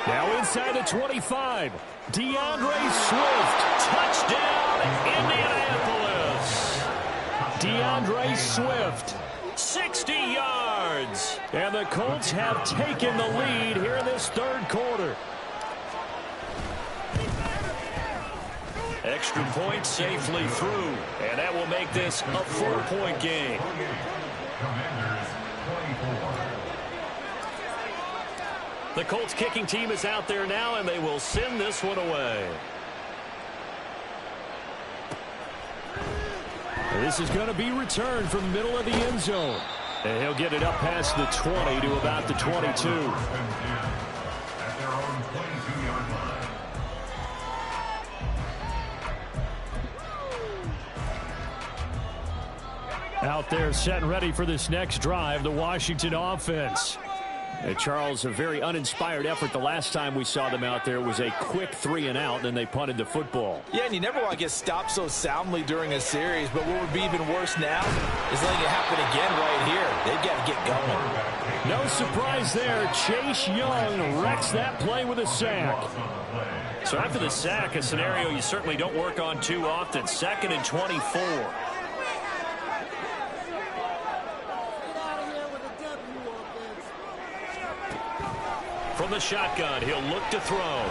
Now inside the 25. DeAndre Swift. Touchdown, Indianapolis. DeAndre Swift. 60 yards. And the Colts have taken the lead here in this 3rd quarter. Extra point safely through. And that will make this a 4-point game. Commanders 24. The Colts kicking team is out there now, and they will send this one away. This is going to be returned from the middle of the end zone. And he'll get it up past the 20 to about the 22. At their own 22-yard line. Out there set and ready for this next drive, the Washington offense. And Charles, a very uninspired effort. The last time we saw them out there was a quick 3 and out, and they punted the football. Yeah, and you never want to get stopped so soundly during a series, but what would be even worse now is letting it happen again right here. They've got to get going. No surprise there. Chase Young wrecks that play with a sack. So after the sack, a scenario you certainly don't work on too often. 2nd and 24. From the shotgun, he'll look to throw.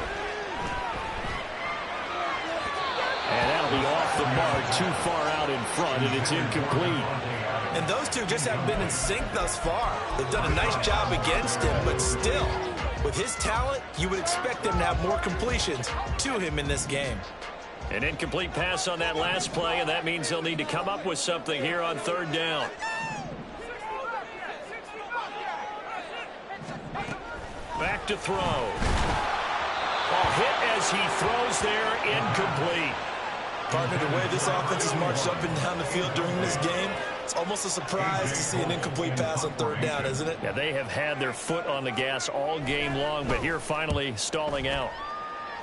mark too far out in front, and it's incomplete. And those two just haven't been in sync thus far. They've done a nice job against him, but still, with his talent, you would expect them to have more completions to him in this game. An incomplete pass on that last play, and that means they'll need to come up with something here on third down. Back to throw. Hit as he throws there, incomplete. Partner, the way this offense has marched up and down the field during this game, it's almost a surprise to see an incomplete pass on third down, isn't it? Yeah, they have had their foot on the gas all game long, but here finally stalling out.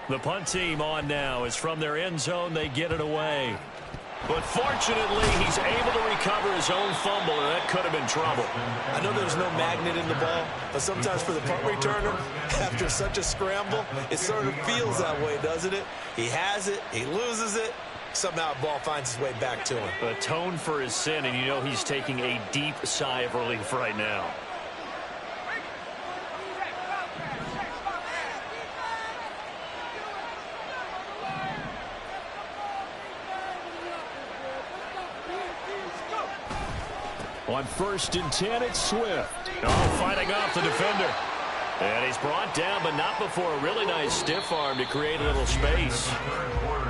The punt team on now is from their end zone. They get it away. But fortunately, he's able to recover his own fumble, and that could have been trouble. I know there's no magnet in the ball, but sometimes for the punt returner, after such a scramble, it sort of feels that way, doesn't it? He has it, he loses it, somehow the ball finds its way back to him. Atone for his sin, and you know he's taking a deep sigh of relief right now. On 1st and 10, it's Swift. Oh, fighting off the defender. And he's brought down, but not before a really nice stiff arm to create a little space.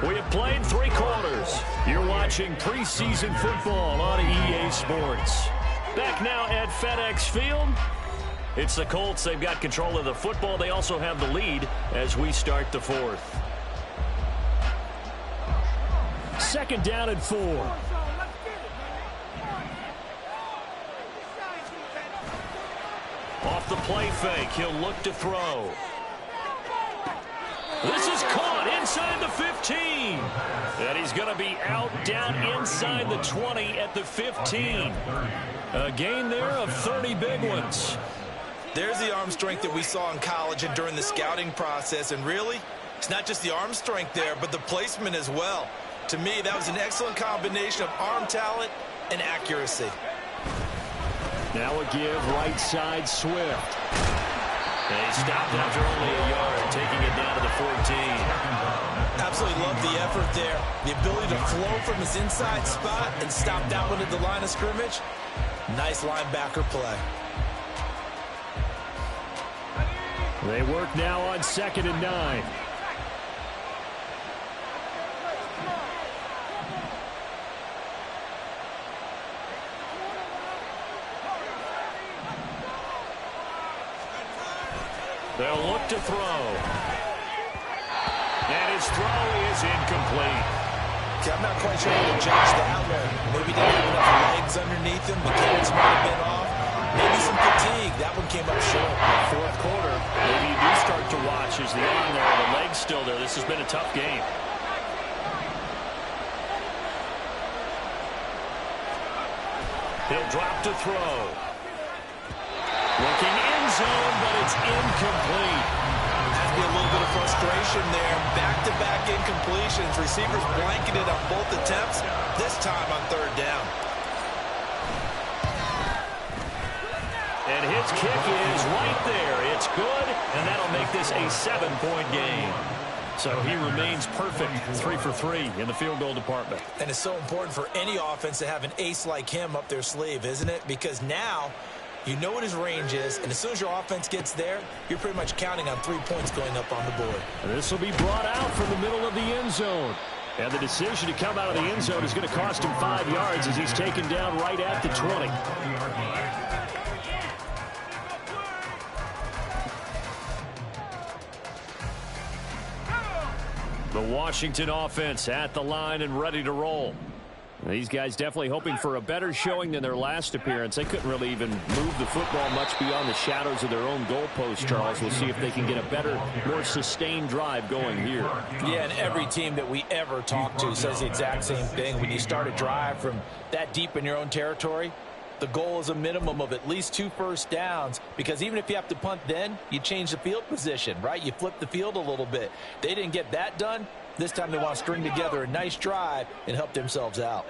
We have played 3 quarters. You're watching preseason football on EA Sports. Back now at FedEx Field. It's the Colts. They've got control of the football. They also have the lead as we start the 4th. 2nd down and 4. Off the play fake, he'll look to throw. This is caught inside the 15. And he's going to be out down inside the 20 at the 15. A gain there of 30 big ones. There's the arm strength that we saw in college and during the scouting process. And really, it's not just the arm strength there, but the placement as well. To me, that was an excellent combination of arm talent and accuracy. Now a give right side Swift. And he stopped after only a yard, taking it down to the 14. Absolutely love the effort there. The ability to flow from his inside spot and stop that one at the line of scrimmage. Nice linebacker play. They work now on 2nd and 9. They'll look to throw. And his throw is incomplete. Okay, I'm not quite sure how to judge that one. Maybe didn't have enough legs underneath him. The cadence might have been off. Maybe some fatigue. That one came up short. 4th quarter, maybe you do start to watch as the arm there, the leg's still there. This has been a tough game. He'll drop to throw. Looking in zone, but it's incomplete. Has to be a little bit of frustration there. Back-to-back incompletions. Receivers blanketed on both attempts, this time on 3rd down. And his kick is right there. It's good, and that'll make this a 7-point game. So he remains perfect, 3 for 3 in the field goal department. And it's so important for any offense to have an ace like him up their sleeve, isn't it? Because now you know what his range is, and as soon as your offense gets there, you're pretty much counting on 3 points going up on the board. And this will be brought out from the middle of the end zone. And the decision to come out of the end zone is going to cost him 5 yards as he's taken down right at the 20. The Washington offense at the line and ready to roll. These guys definitely hoping for a better showing than their last appearance. They couldn't really even move the football much beyond the shadows of their own goalpost, Charles. We'll see if they can get a better, more sustained drive going here. Yeah, and every team that we ever talk to says the exact same thing. When you start a drive from that deep in your own territory, the goal is a minimum of at least 2 first downs, because even if you have to punt then, you change the field position, right? You flip the field a little bit. They didn't get that done. This time they want to string together a nice drive and help themselves out.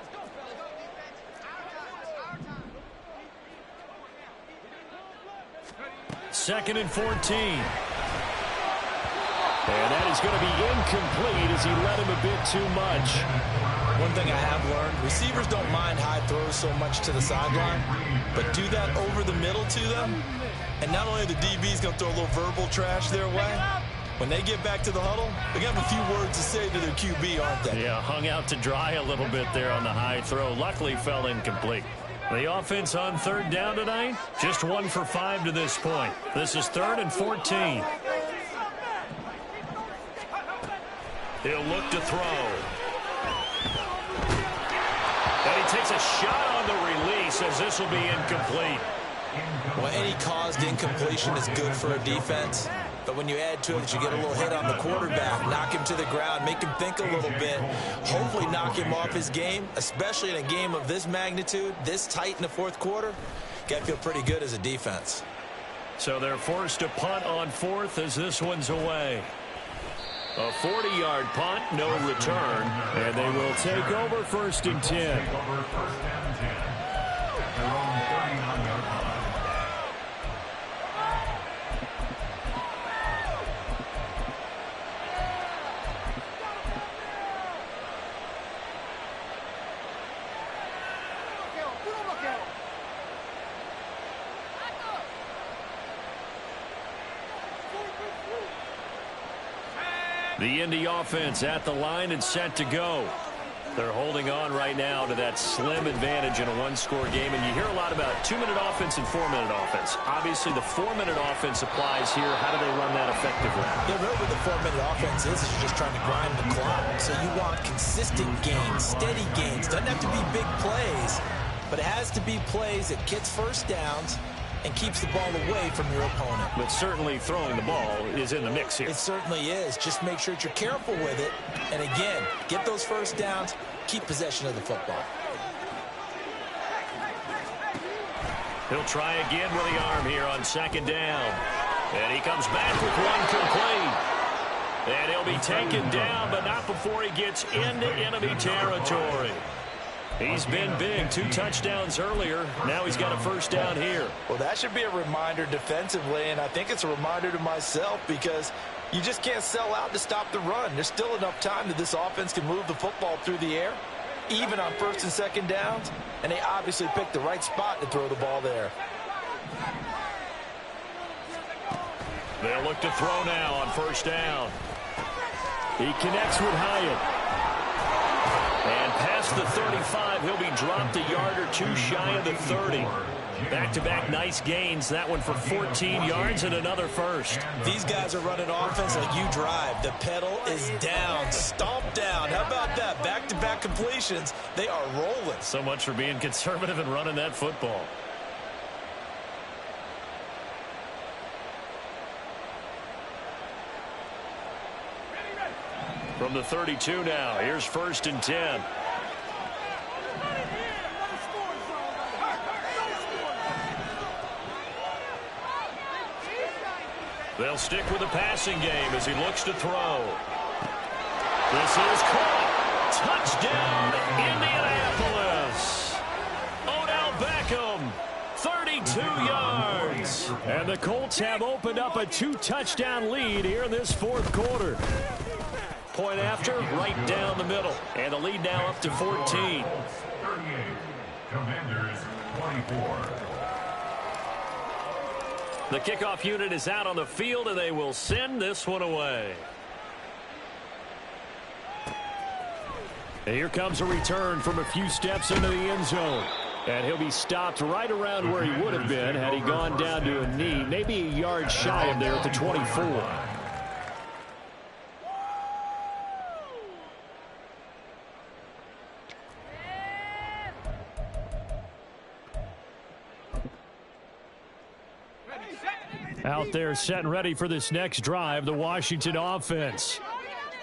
Second and 14. And that is going to be incomplete as he led him a bit too much. One thing I have learned, receivers don't mind high throws so much to the sideline, but do that over the middle to them, and not only are the DBs going to throw a little verbal trash their way, when they get back to the huddle, they're going to have a few words to say to their QB, aren't they? Yeah, hung out to dry a little bit there on the high throw. Luckily fell incomplete. The offense on third down tonight, just 1 for 5 to this point. This is 3rd and 14. He'll look to throw. And he takes a shot on the release as this will be incomplete. Well, any caused incompletion is good for a defense. But when you add to it that you get a little hit on the quarterback, knock him to the ground, make him think a little bit, hopefully knock him off his game, especially in a game of this magnitude, this tight in the fourth quarter, got to feel pretty good as a defense. So they're forced to punt on 4th as this one's away. A 40-yard punt, no return, and they will take over 1st and 10. Over 1st and 10. At their own 39-yard line. The Indy offense at the line and set to go. They're holding on right now to that slim advantage in a one-score game. And you hear a lot about 2-minute offense and 4-minute offense. Obviously, the 4-minute offense applies here. How do they run that effectively? Yeah, really what the 4-minute offense is you're just trying to grind the clock. So you want consistent gains, steady gains. Doesn't have to be big plays, but it has to be plays that gets first downs and keeps the ball away from your opponent. But certainly throwing the ball is in the mix here. It certainly is. Just make sure that you're careful with it. And again, get those first downs, keep possession of the football. He'll try again with the arm here on 2nd down. And he comes back with one complete. And he'll be taken down, but not before he gets into enemy territory. He's been big, 2 touchdowns earlier. Now he's got a first down here. Well, that should be a reminder defensively, and I think it's a reminder to myself because you just can't sell out to stop the run. There's still enough time that this offense can move the football through the air, even on 1st and 2nd downs, and they obviously picked the right spot to throw the ball there. They'll look to throw now on 1st down. He connects with Hyatt. And past the 35, he'll be dropped a yard or 2 shy of the 30. Back-to-back nice gains. That one for 14 yards and another first. These guys are running offense like you drive. The pedal is down, stomp down. How about that? Back-to-back completions. They are rolling. So much for being conservative and running that football. From the 32 now, here's 1st and 10. They'll stick with the passing game as he looks to throw. This is caught. Touchdown, Indianapolis. Odell Beckham, 32 yards. And the Colts have opened up a 2-touchdown lead here in this 4th quarter. Point after, right down the middle. And the lead now up to 14. 38. Commanders 24. The kickoff unit is out on the field, and they will send this one away. And here comes a return from a few steps into the end zone. And he'll be stopped right around where he would have been had he gone down to a knee, maybe a yard shy of there at the 24. Out there set and ready for this next drive, the Washington offense.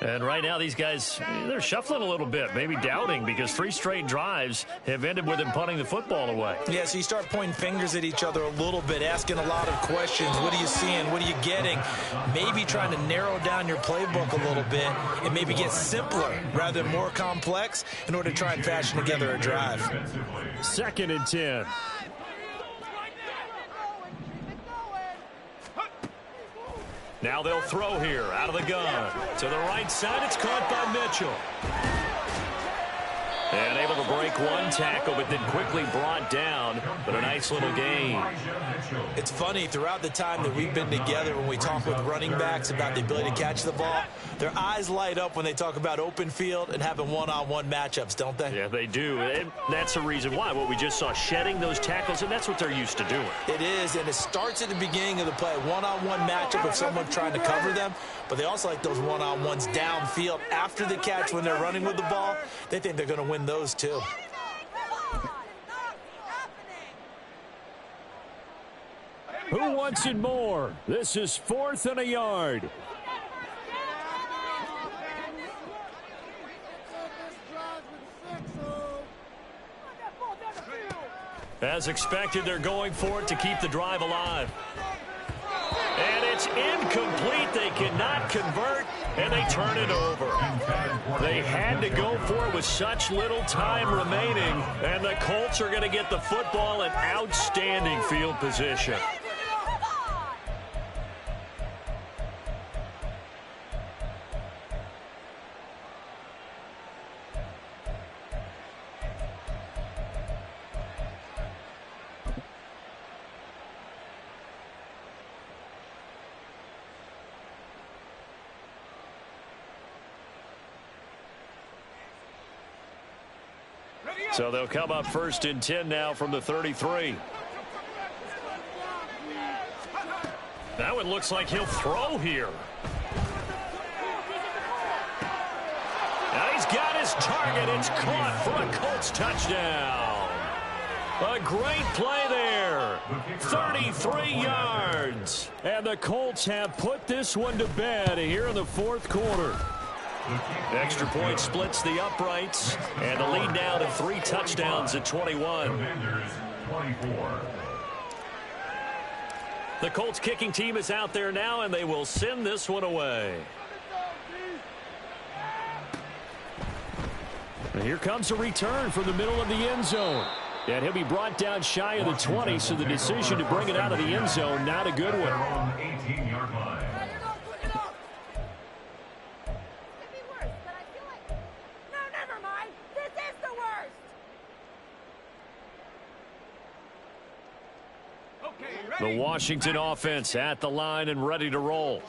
And right now these guys, they're shuffling a little bit, maybe doubting, because 3 straight drives have ended with them punting the football away. Yeah, so you start pointing fingers at each other a little bit, asking a lot of questions. What are you seeing? What are you getting? Maybe trying to narrow down your playbook a little bit and maybe get simpler rather than more complex in order to try and fashion together a drive. 2nd and 10. Now they'll throw here out of the gun. To the right side, it's caught by Mitchell. And able to break one tackle, but then quickly brought down. But a nice little gain. It's funny, throughout the time that we've been together, when we talk with running backs about the ability to catch the ball, their eyes light up when they talk about open field and having one-on-one matchups, don't they? Yeah, they do. And that's the reason why. What we just saw, shedding those tackles, and that's what they're used to doing. It is, and it starts at the beginning of the play. One-on-one matchup with someone trying to cover them, but they also like those one-on-ones downfield after the catch when they're running with the ball. They think they're going to win those too. Who wants it more? This is 4th and a yard. As expected, they're going for it to keep the drive alive. And it's incomplete. They cannot convert, and they turn it over. They had to go for it with such little time remaining, and the Colts are going to get the football in outstanding field position. So they'll come up 1st and 10 now from the 33. Now it looks like he'll throw here. Now he's got his target. It's caught for a Colts touchdown. A great play there. 33 yards. And the Colts have put this one to bed here in the 4th quarter. Extra point splits the uprights, and the lead now to 3 touchdowns at 21. Commanders 24. The Colts kicking team is out there now, and they will send this one away. And here comes a return from the middle of the end zone. And he'll be brought down shy of the 20, so the decision to bring it out of the end zone, not a good one. 18-yard line. The Washington offense at the line and ready to roll.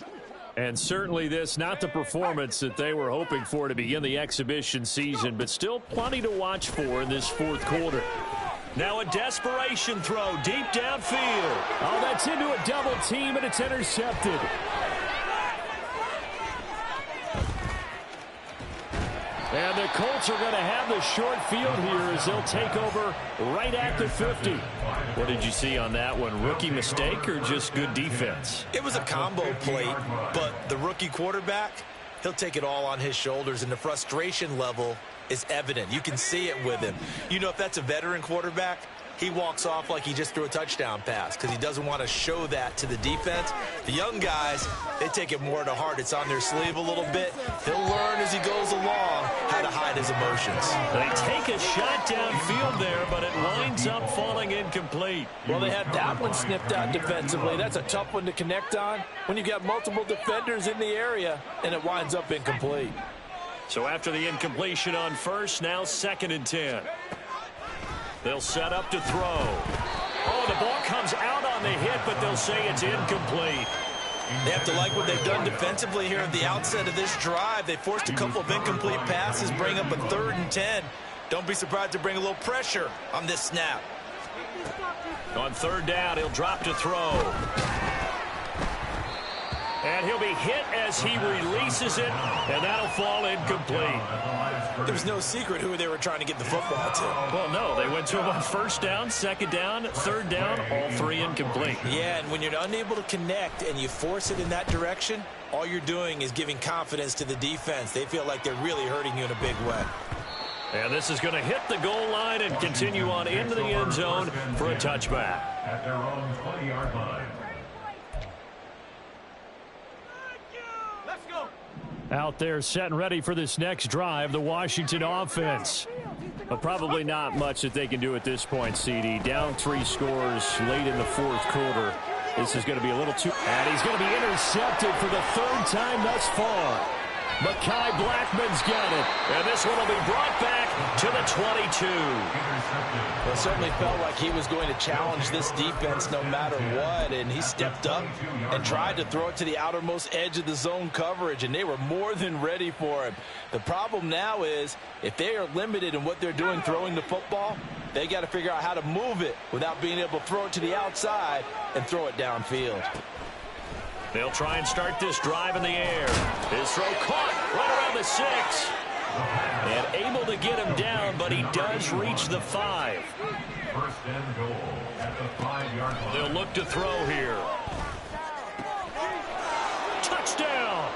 And certainly this, not the performance that they were hoping for to begin the exhibition season, but still plenty to watch for in this 4th quarter. Now a desperation throw deep downfield. Oh, that's into a double team, and it's intercepted. And the Colts are going to have the short field here as they'll take over right at the 50. What did you see on that one? Rookie mistake or just good defense? It was a combo plate, but the rookie quarterback, he'll take it all on his shoulders, and the frustration level is evident. You can see it with him. You know, if that's a veteran quarterback, he walks off like he just threw a touchdown pass because he doesn't want to show that to the defense. The young guys, they take it more to heart. It's on their sleeve a little bit. He'll learn as he goes along how to hide his emotions. They take a shot downfield there, but it winds up falling incomplete. Well, they had that one snipped out defensively. That's a tough one to connect on when you got multiple defenders in the area, and it winds up incomplete. So after the incompletion on first, now 2nd and 10. They'll set up to throw. Oh, the ball comes out on the hit, but they'll say it's incomplete. They have to like what they've done defensively here at the outset of this drive. They forced a couple of incomplete passes, bring up a 3rd and 10. Don't be surprised to bring a little pressure on this snap. On 3rd down, he'll drop to throw. And he'll be hit as he releases it, and that'll fall incomplete. There's no secret who they were trying to get the football to. Well, no, they went to him on 1st down, 2nd down, 3rd down, all 3 incomplete. Yeah, and when you're unable to connect and you force it in that direction, all you're doing is giving confidence to the defense. They feel like they're really hurting you in a big way. And this is going to hit the goal line and continue on into the end zone for a touchback. At their own 20-yard line. Out there set and ready for this next drive, the Washington offense. But probably not much that they can do at this point, CD. Down 3 scores late in the 4th quarter. This is going to be a little too... And he's going to be intercepted for the 3rd time thus far. Mekhi Blackmon's got it. And this one will be brought back to the 22. Well, it certainly felt like he was going to challenge this defense no matter what, and he stepped up and tried to throw it to the outermost edge of the zone coverage, and they were more than ready for him. The problem now is if they are limited in what they're doing throwing the football, they got to figure out how to move it without being able to throw it to the outside and throw it downfield. They'll try and start this drive in the air. His throw caught right around the 6. And able to get him down, but he does reach the 5. First and goal at the 5-yard line. They'll look to throw here. Touchdown!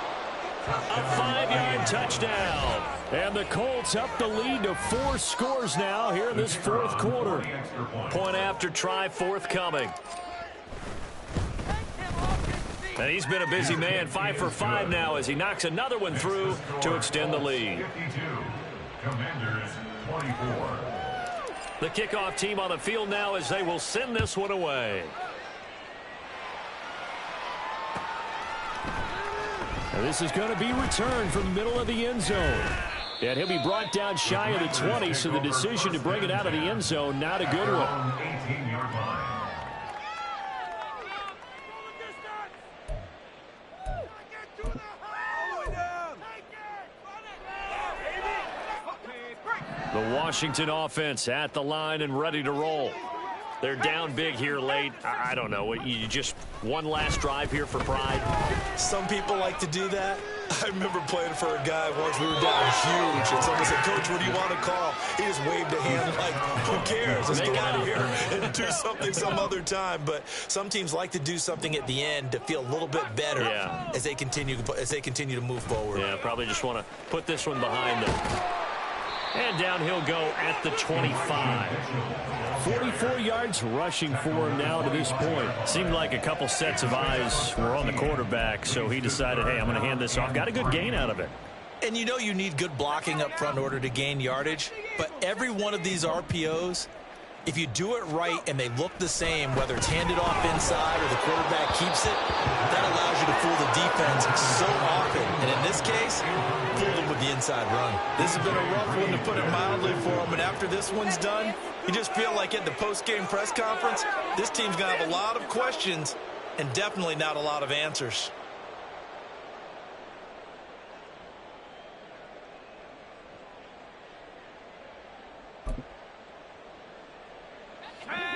A 5-yard touchdown. And the Colts up the lead to 4 scores now here in this fourth quarter. Point after try forthcoming. And he's been a busy man, 5 for 5 now as he knocks another one through to extend the lead. 52. Commanders 24. The kickoff team on the field now as they will send this one away. And this is going to be returned from the middle of the end zone. And he'll be brought down shy of the 20, so the decision to bring it out of the end zone, not a good one. 18-yard line. The Washington offense at the line and ready to roll. They're down big here late. I don't know. You just one last drive here for pride. Some people like to do that. I remember playing for a guy once. We were down huge, and someone said, "Coach, what do you want to call?" He just waved a hand like, "Who cares? Let's go out of here and do something some other time." But some teams like to do something at the end to feel a little bit better as they continue to move forward. Yeah, probably just want to put this one behind them. And down he'll go at the 25. 44 yards rushing for him now to this point. Seemed like a couple sets of eyes were on the quarterback, so he decided, hey, I'm going to hand this off. Got a good gain out of it. And you know you need good blocking up front in order to gain yardage, but every one of these RPOs, if you do it right and they look the same, whether it's handed off inside or the quarterback keeps it, that allows you to fool the defense so often. And in this case, fool them with the inside run. This has been a rough one, to put it mildly, for them. And after this one's done, you just feel like at the post-game press conference, this team's going to have a lot of questions and definitely not a lot of answers.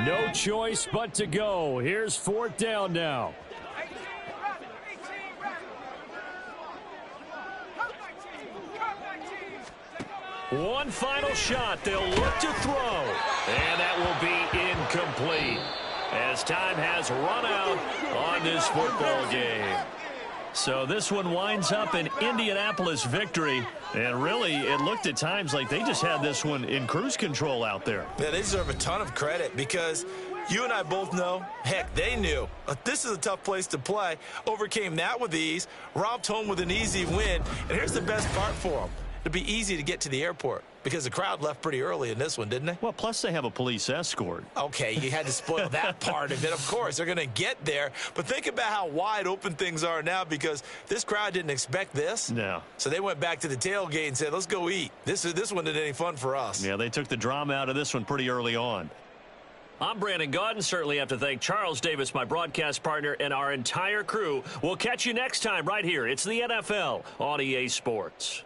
No choice but to go. Here's fourth down now. One final shot. They'll look to throw. And that will be incomplete as time has run out on this football game. So this one winds up an Indianapolis victory. And really, it looked at times like they just had this one in cruise control out there. Yeah, they deserve a ton of credit because you and I both know, heck, they knew. This is a tough place to play. Overcame that with ease. Robbed home with an easy win. And here's the best part for them. It'd be easy to get to the airport because the crowd left pretty early in this one, didn't they? Well, plus they have a police escort. Okay, you had to spoil that part of it. Of course, they're going to get there. But think about how wide open things are now because this crowd didn't expect this. No. So they went back to the tailgate and said, let's go eat. This one isn't any fun for us. Yeah, they took the drama out of this one pretty early on. I'm Brandon Gaudin. Certainly have to thank Charles Davis, my broadcast partner, and our entire crew. We'll catch you next time right here. It's the NFL on EA Sports.